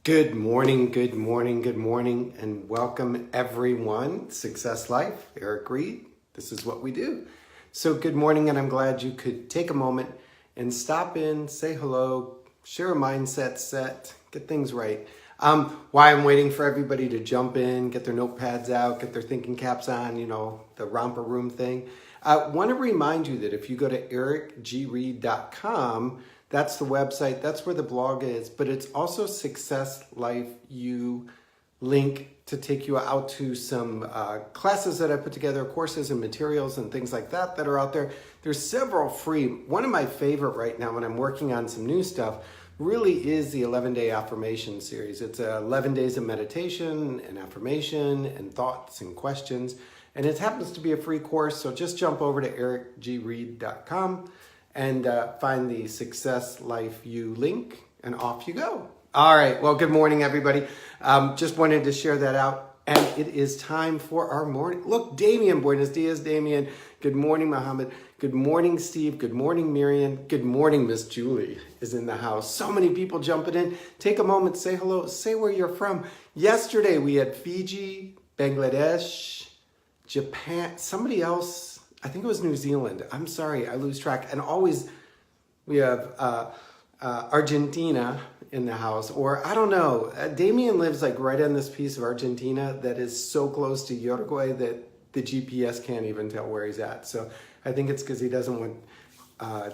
Good morning, good morning, good morning, and welcome everyone. Success Life, Eric Greid. This is what we do. So good morning, and I'm glad you could take a moment and stop in, say hello, share a mindset set, get things right. Why I'm waiting for everybody to jump in, get their notepads out, get their thinking caps on, the romper room thing. I want to remind you that if you go to ericgreid.com, that's the website, that's where the blog is, but it's also Success Life U link to take you out to some classes that I put together, courses and materials and things like that are out there. There's several free. One of my favorite right now when I'm working on some new stuff really is the 11-day affirmation series. It's 11 days of meditation and affirmation and thoughts and questions. And it happens to be a free course, so just jump over to ericgreid.com and find the Success Life U link, and off you go. All right, well, good morning, everybody. Just wanted to share that out, and it is time for our morning. Look, Damien, buenos dias, Damien. Good morning, Mohammed. Good morning, Steve. Good morning, Miriam. Good morning, Miss Julie is in the house. So many people jumping in. Take a moment, say hello, say where you're from. Yesterday, we had Fiji, Bangladesh, Japan, somebody else, I think it was New Zealand. I'm sorry, I lose track. And always we have Argentina in the house, or I don't know. Damien lives like right on this piece of Argentina that is so close to Uruguay that the GPS can't even tell where he's at. So I think it's because he doesn't want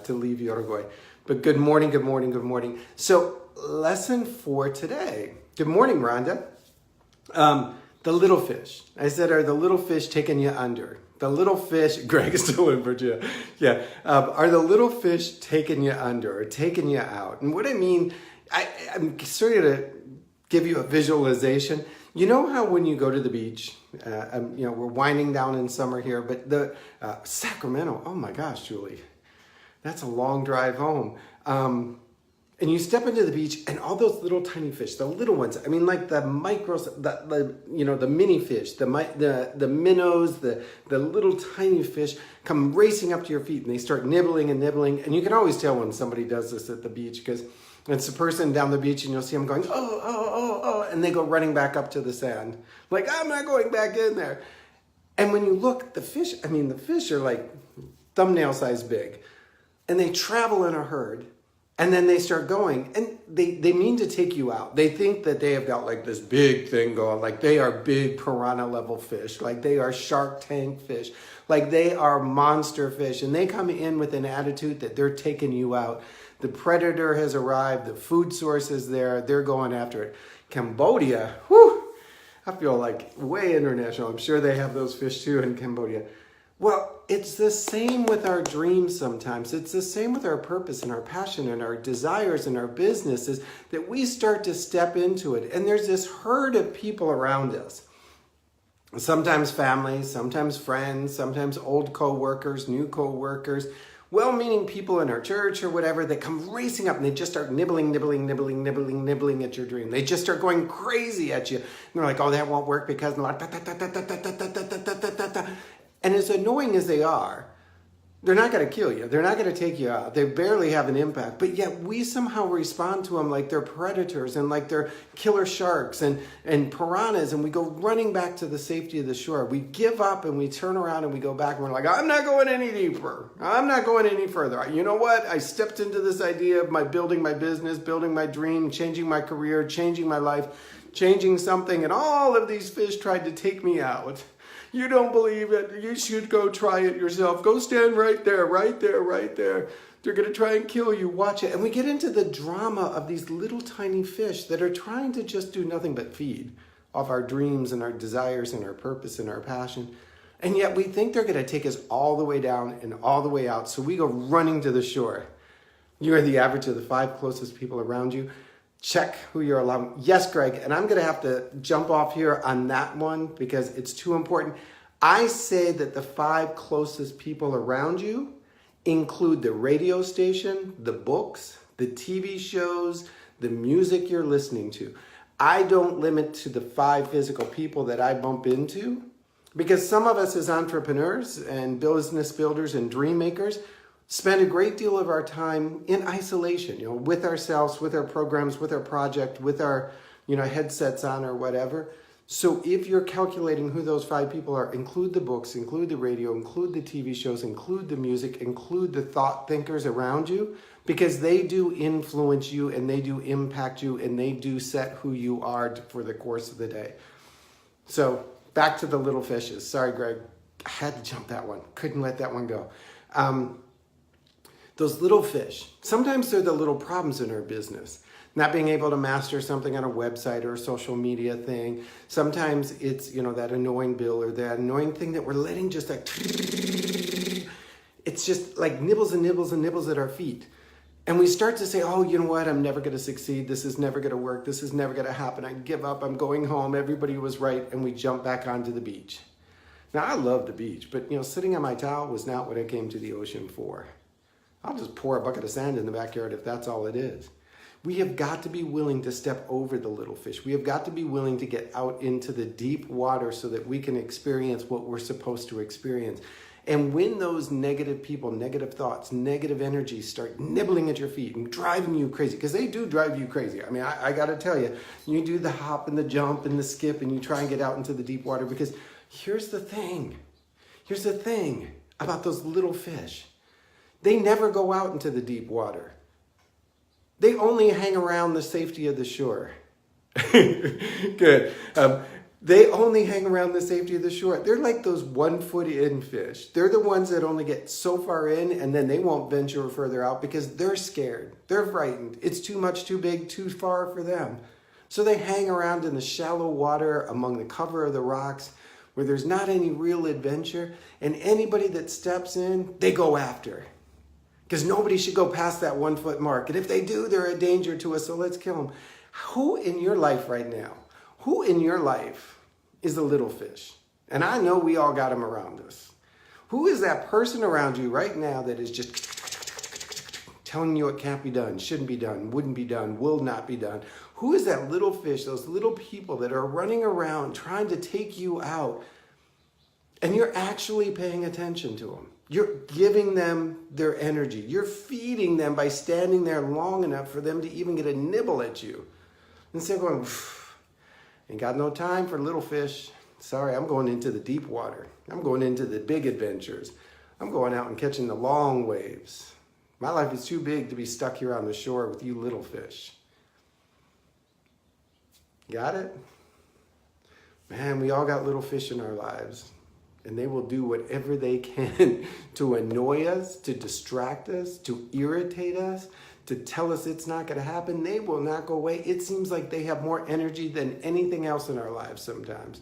to leave Uruguay. But good morning, good morning, good morning. So lesson for today. Good morning, Rhonda. The little fish. I said, are the little fish taking you under? The little fish, Greg is still in Virginia. Yeah. Are the little fish taking you under or taking you out? And what I mean, I'm sorry to give you a visualization. You know how when you go to the beach, we're winding down in summer here, but the Sacramento, oh my gosh, Julie, that's a long drive home. And you step into the beach and all those little tiny fish, the little ones, I mean like the micros, the mini fish, the minnows, the little tiny fish come racing up to your feet and they start nibbling and nibbling. And you can always tell when somebody does this at the beach because it's a person down the beach and you'll see them going, oh, and they go running back up to the sand. Like, I'm not going back in there. And when you look, the fish are like thumbnail size big and they travel in a herd. And then they start going and they mean to take you out. They think that they have got like this big thing going, like they are big piranha level fish, like they are Shark Tank fish, like they are monster fish. And they come in with an attitude that they're taking you out. The predator has arrived, the food source is there, they're going after it. Cambodia, whew, I feel like way international. I'm sure they have those fish too in Cambodia. Well, it's the same with our dreams sometimes. It's the same with our purpose and our passion and our desires and our businesses that we start to step into it. And there's this herd of people around us. Sometimes families, sometimes friends, sometimes old co-workers, new co-workers, well-meaning people in our church or whatever that come racing up and they just start nibbling at your dream. They just start going crazy at you. And they're like, oh, that won't work because... And as annoying as they are, they're not going to kill you. They're not going to take you out. They barely have an impact. But yet we somehow respond to them like they're predators and like they're killer sharks and piranhas. And we go running back to the safety of the shore. We give up and we turn around and we go back and we're like, I'm not going any deeper. I'm not going any further. You know what? I stepped into this idea of building my business, building my dream, changing my career, changing my life, changing something. And all of these fish tried to take me out. You don't believe it. You should go try it yourself. Go stand right there, right there, right there. They're going to try and kill you. Watch it. And we get into the drama of these little tiny fish that are trying to just do nothing but feed off our dreams and our desires and our purpose and our passion. And yet we think they're going to take us all the way down and all the way out. So we go running to the shore. You are the average of the 5 closest people around you. Check who you're allowing. Yes, Greg, and I'm going to have to jump off here on that one because it's too important. I say that the 5 closest people around you include the radio station, the books, the TV shows, the music you're listening to. I don't limit to the 5 physical people that I bump into because some of us as entrepreneurs and business builders and dream makers spend a great deal of our time in isolation, with ourselves, with our programs, with our project, with our headsets on or whatever. So if you're calculating who those 5 people are, include the books, include the radio, include the TV shows, include the music, include the thought thinkers around you, because they do influence you and they do impact you and they do set who you are for the course of the day. So back to the little fishes. Sorry, Greg. I had to jump that one. Couldn't let that one go. Those little fish, sometimes they're the little problems in our business. Not being able to master something on a website or a social media thing. Sometimes it's, that annoying bill or that annoying thing that we're letting just like, it's just like nibbles and nibbles and nibbles at our feet. And we start to say, oh, you know what? I'm never going to succeed. This is never going to work. This is never going to happen. I give up. I'm going home. Everybody was right. And we jump back onto the beach. Now, I love the beach, but, sitting on my towel was not what I came to the ocean for. I'll just pour a bucket of sand in the backyard if that's all it is. We have got to be willing to step over the little fish. We have got to be willing to get out into the deep water so that we can experience what we're supposed to experience. And when those negative people, negative thoughts, negative energies start nibbling at your feet and driving you crazy, because they do drive you crazy. I mean, I got to tell you, you do the hop and the jump and the skip and you try and get out into the deep water, because here's the thing. Here's the thing about those little fish. They never go out into the deep water. They only hang around the safety of the shore. Good. They only hang around the safety of the shore. They're like those 1 foot in fish. They're the ones that only get so far in and then they won't venture further out because they're scared. They're frightened. It's too much, too big, too far for them. So they hang around in the shallow water among the cover of the rocks where there's not any real adventure. And anybody that steps in, they go after. Because nobody should go past that 1 foot mark. And if they do, they're a danger to us, so let's kill them. Who in your life right now, who in your life is the little fish? And I know we all got them around us. Who is that person around you right now that is just telling you it can't be done, shouldn't be done, wouldn't be done, will not be done? Who is that little fish, those little people that are running around trying to take you out and you're actually paying attention to them? You're giving them their energy. You're feeding them by standing there long enough for them to even get a nibble at you. Instead of going, ain't got no time for little fish. Sorry, I'm going into the deep water. I'm going into the big adventures. I'm going out and catching the long waves. My life is too big to be stuck here on the shore with you little fish. Got it? Man, we all got little fish in our lives. And they will do whatever they can to annoy us, to distract us, to irritate us, to tell us it's not going to happen. They will not go away. It seems like they have more energy than anything else in our lives sometimes.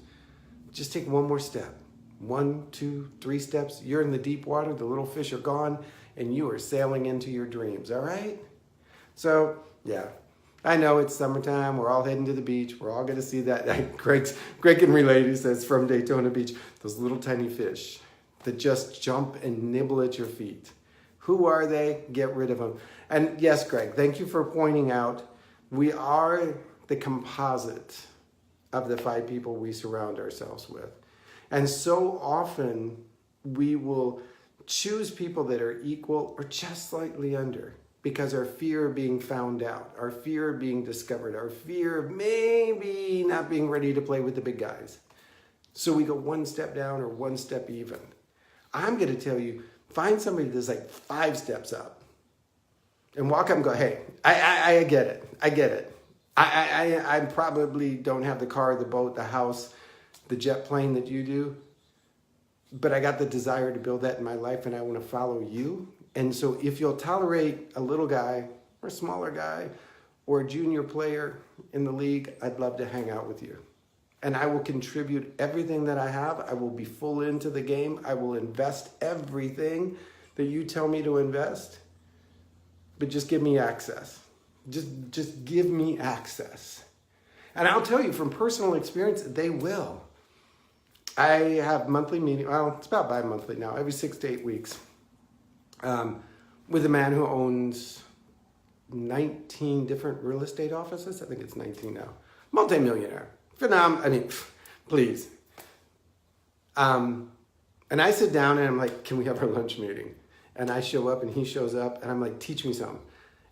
Just take one more step. 1, 2, 3 steps. You're in the deep water. The little fish are gone. And you are sailing into your dreams. All right? So, yeah. I know it's summertime. We're all heading to the beach. We're all going to see that. Greg can relate. He says from Daytona Beach, those little tiny fish that just jump and nibble at your feet. Who are they? Get rid of them. And yes, Greg, thank you for pointing out we are the composite of the 5 people we surround ourselves with. And so often we will choose people that are equal or just slightly under. Because our fear of being found out, our fear of being discovered, our fear of maybe not being ready to play with the big guys. So we go 1 step down or 1 step even. I'm going to tell you, find somebody that's like 5 steps up. And walk up and go, hey, I get it. I get it. I probably don't have the car, the boat, the house, the jet plane that you do. But I got the desire to build that in my life and I want to follow you. And so if you'll tolerate a little guy or a smaller guy or a junior player in the league, I'd love to hang out with you. And I will contribute everything that I have. I will be full into the game. I will invest everything that you tell me to invest. But just give me access. Just give me access. And I'll tell you from personal experience, they will. I have monthly meetings. Well, it's about bi-monthly now, every 6 to 8 weeks. With a man who owns 19 different real estate offices. I think it's 19 now. Multi-millionaire. Phenomenal. I mean, please. And I sit down and I'm like, can we have our lunch meeting? And I show up and he shows up and I'm like, teach me something.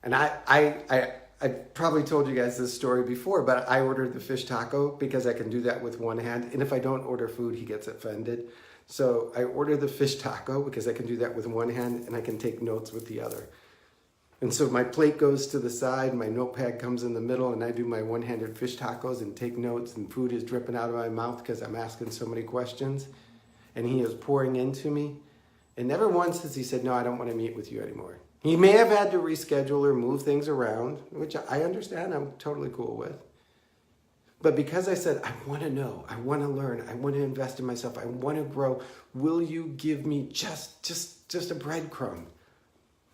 And I I probably told you guys this story before, but I ordered the fish taco because I can do that with one hand. And if I don't order food, he gets offended. So I order the fish taco because I can do that with one hand and I can take notes with the other. And so my plate goes to the side, my notepad comes in the middle, and I do my one-handed fish tacos and take notes, and food is dripping out of my mouth because I'm asking so many questions. And he is pouring into me. And never once has he said, no, I don't want to meet with you anymore. He may have had to reschedule or move things around, which I understand, I'm totally cool with. But because I said, I want to know, I want to learn, I want to invest in myself, I want to grow, will you give me just a breadcrumb?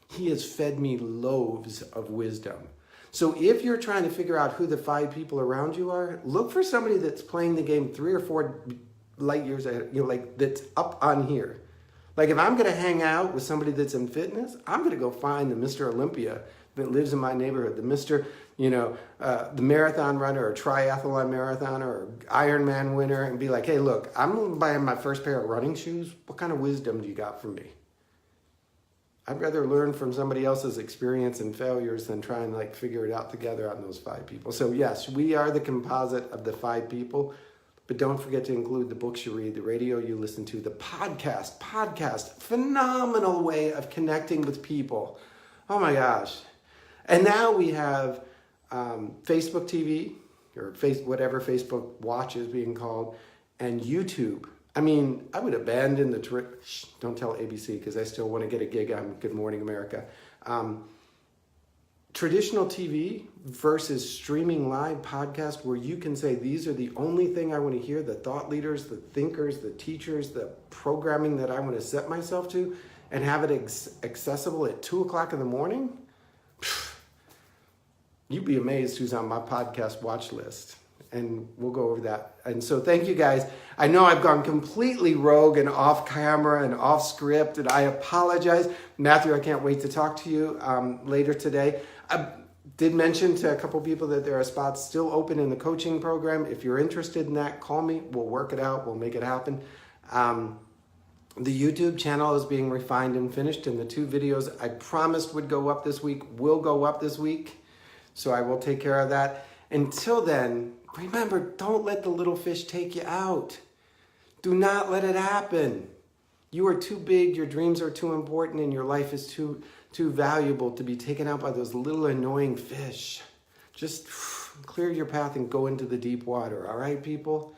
He has fed me loaves of wisdom. So if you're trying to figure out who the 5 people around you are, look for somebody that's playing the game 3 or 4 light years ahead, like that's up on here. Like if I'm going to hang out with somebody that's in fitness, I'm going to go find the Mr. Olympia that lives in my neighborhood, the Mr., the marathon runner or triathlon marathoner or Ironman winner, and be like, hey, look, I'm buying my first pair of running shoes. What kind of wisdom do you got for me? I'd rather learn from somebody else's experience and failures than try and like figure it out together on those 5 people. So yes, we are the composite of the 5 people. But don't forget to include the books you read, the radio you listen to, the podcast, phenomenal way of connecting with people. Oh my gosh. And now we have Facebook TV, or whatever Facebook Watch is being called, and YouTube. I mean, I would abandon the trip. Don't tell ABC because I still want to get a gig on Good Morning America. Traditional TV versus streaming live podcast where you can say, these are the only thing I want to hear, the thought leaders, the thinkers, the teachers, the programming that I want to set myself to, and have it accessible at 2 o'clock in the morning. You'd be amazed who's on my podcast watch list. And we'll go over that. And so thank you guys. I know I've gone completely rogue and off camera and off script, and I apologize. Matthew, I can't wait to talk to you later today. I did mention to a couple people that there are spots still open in the coaching program. If you're interested in that, call me. We'll work it out. We'll make it happen. The YouTube channel is being refined and finished, and the 2 videos I promised would go up this week will go up this week. So I will take care of that. Until then, remember, don't let the little fish take you out. Do not let it happen. You are too big, your dreams are too important, and your life is too valuable to be taken out by those little annoying fish. Just clear your path and go into the deep water. All right, people?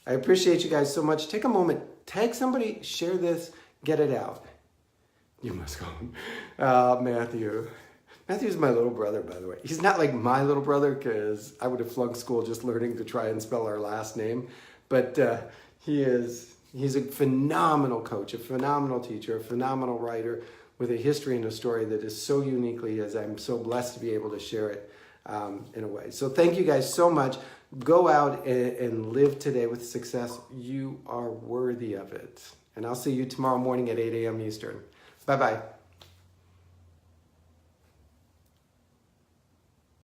I appreciate you guys so much. Take a moment. Tag somebody. Share this. Get it out. You must go. Matthew. Matthew's my little brother, by the way. He's not like my little brother because I would have flunked school just learning to try and spell our last name. But he's a phenomenal coach, a phenomenal teacher, a phenomenal writer with a history and a story that is so uniquely, as I'm so blessed to be able to share it in a way. So thank you guys so much. Go out and live today with success. You are worthy of it. And I'll see you tomorrow morning at 8 a.m. Eastern. Bye-bye.